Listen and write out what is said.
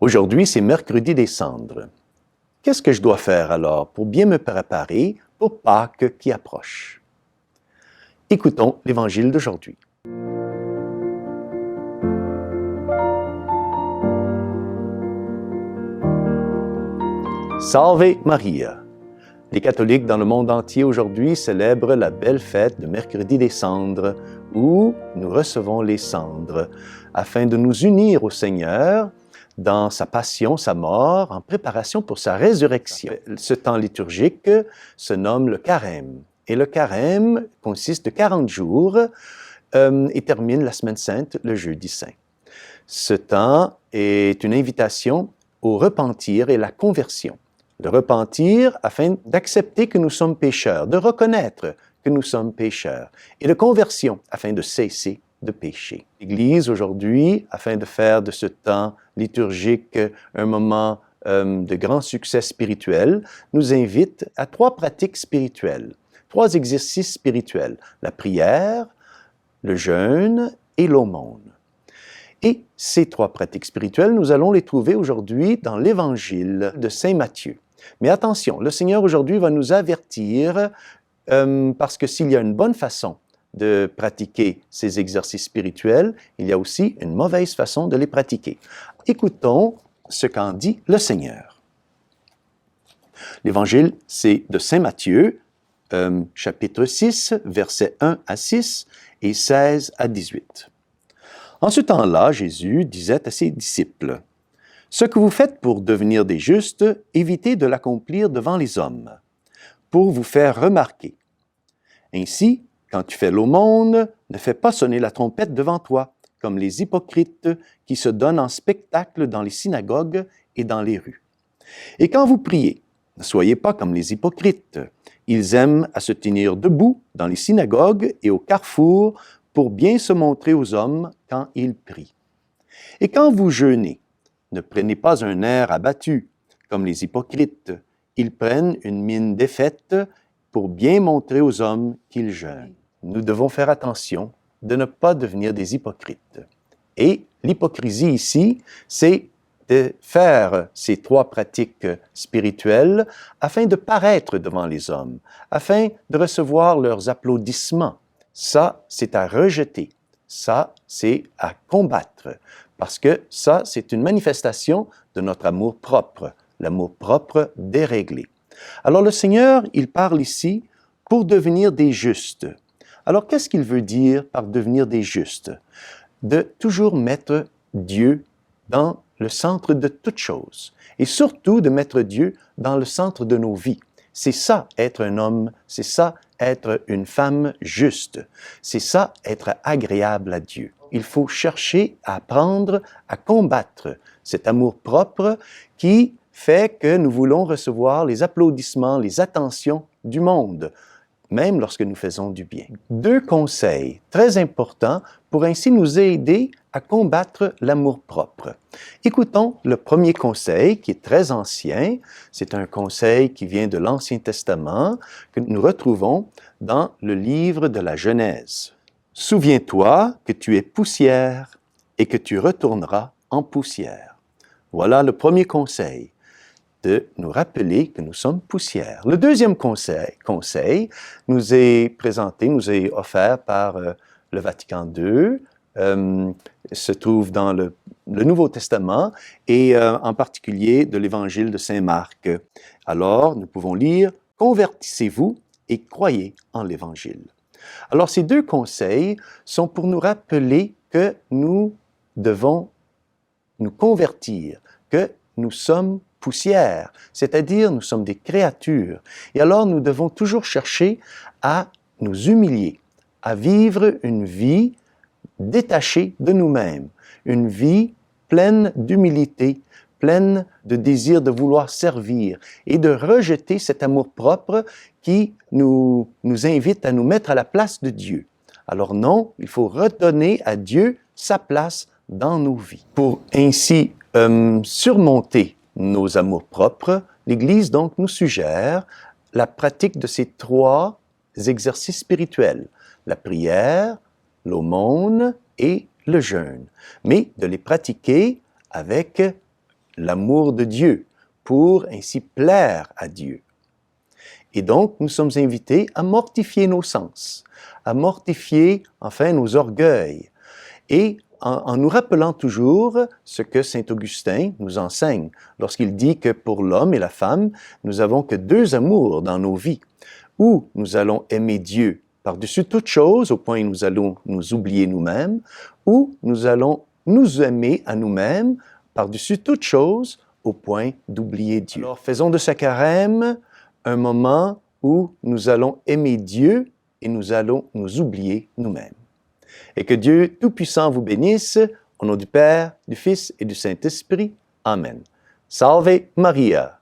Aujourd'hui, c'est mercredi des Cendres. Qu'est-ce que je dois faire alors pour bien me préparer pour Pâques qui approche? Écoutons l'Évangile d'aujourd'hui. Salve Maria! Les catholiques dans le monde entier aujourd'hui célèbrent la belle fête de mercredi des Cendres, où nous recevons les cendres, afin de nous unir au Seigneur dans sa passion, sa mort, en préparation pour sa résurrection. Ce temps liturgique se nomme le carême. Et le carême consiste de 40 jours et termine la Semaine Sainte, le Jeudi Saint. Ce temps est une invitation au repentir et la conversion. Le repentir afin d'accepter que nous sommes pécheurs, de reconnaître que nous sommes pécheurs, et de conversion afin de cesser de pécher. L'Église aujourd'hui, afin de faire de ce temps liturgique un moment de grand succès spirituel, nous invite à 3 pratiques spirituelles, 3 exercices spirituels, la prière, le jeûne et l'aumône. Et ces 3 pratiques spirituelles, nous allons les trouver aujourd'hui dans l'Évangile de Saint Matthieu. Mais attention, le Seigneur aujourd'hui va nous avertir parce que s'il y a une bonne façon de pratiquer ces exercices spirituels, il y a aussi une mauvaise façon de les pratiquer. Écoutons ce qu'en dit le Seigneur. L'Évangile, c'est de Saint Matthieu, chapitre 6, versets 1 à 6 et 16 à 18. En ce temps-là, Jésus disait à ses disciples, « Ce que vous faites pour devenir des justes, évitez de l'accomplir devant les hommes, pour vous faire remarquer. Ainsi, quand tu fais l'aumône, ne fais pas sonner la trompette devant toi, comme les hypocrites qui se donnent en spectacle dans les synagogues et dans les rues. Et quand vous priez, ne soyez pas comme les hypocrites. Ils aiment à se tenir debout dans les synagogues et au carrefour pour bien se montrer aux hommes quand ils prient. Et quand vous jeûnez, ne prenez pas un air abattu, comme les hypocrites. Ils prennent une mine défaite pour bien montrer aux hommes qu'ils jeûnent. Nous devons faire attention de ne pas devenir des hypocrites. Et l'hypocrisie ici, c'est de faire ces 3 pratiques spirituelles afin de paraître devant les hommes, afin de recevoir leurs applaudissements. Ça, c'est à rejeter. Ça, c'est à combattre. Parce que ça, c'est une manifestation de notre amour propre, l'amour propre déréglé. Alors le Seigneur, il parle ici pour devenir des justes. Alors qu'est-ce qu'il veut dire par devenir des justes? De toujours mettre Dieu dans le centre de toute chose et surtout de mettre Dieu dans le centre de nos vies. C'est ça être un homme, c'est ça être une femme juste, c'est ça être agréable à Dieu. Il faut chercher à apprendre à combattre cet amour-propre qui fait que nous voulons recevoir les applaudissements, les attentions du monde, même lorsque nous faisons du bien. 2 conseils très importants pour ainsi nous aider à combattre l'amour-propre. Écoutons le premier conseil qui est très ancien. C'est un conseil qui vient de l'Ancien Testament que nous retrouvons dans le livre de la Genèse. « Souviens-toi que tu es poussière et que tu retourneras en poussière. » Voilà le premier conseil, de nous rappeler que nous sommes poussière. Le deuxième conseil nous est présenté, nous est offert par le Vatican II, se trouve dans le Nouveau Testament et en particulier de l'Évangile de Saint Marc. Alors, nous pouvons lire « Convertissez-vous et croyez en l'Évangile ». Alors, ces 2 conseils sont pour nous rappeler que nous devons nous convertir, que nous sommes poussière, c'est-à-dire nous sommes des créatures. Et alors nous devons toujours chercher à nous humilier, à vivre une vie détachée de nous-mêmes, une vie pleine d'humilité, pleine de désir de vouloir servir et de rejeter cet amour-propre qui nous invite à nous mettre à la place de Dieu. Alors non, il faut redonner à Dieu sa place dans nos vies. Pour ainsi surmonter nos amours-propres, l'Église donc nous suggère la pratique de ces 3 exercices spirituels, la prière, l'aumône et le jeûne, mais de les pratiquer avec l'amour de Dieu, pour ainsi plaire à Dieu. Et donc, nous sommes invités à mortifier nos sens, à mortifier, enfin, nos orgueils, et en nous rappelant toujours ce que saint Augustin nous enseigne lorsqu'il dit que pour l'homme et la femme, nous avons que deux amours dans nos vies, où nous allons aimer Dieu par-dessus toute chose, au point où nous allons nous oublier nous-mêmes, ou nous allons nous aimer à nous-mêmes par-dessus toute chose, au point d'oublier Dieu. Alors, faisons de ce carême un moment où nous allons aimer Dieu et nous allons nous oublier nous-mêmes. Et que Dieu Tout-Puissant vous bénisse, au nom du Père, du Fils et du Saint-Esprit. Amen. Salve Maria!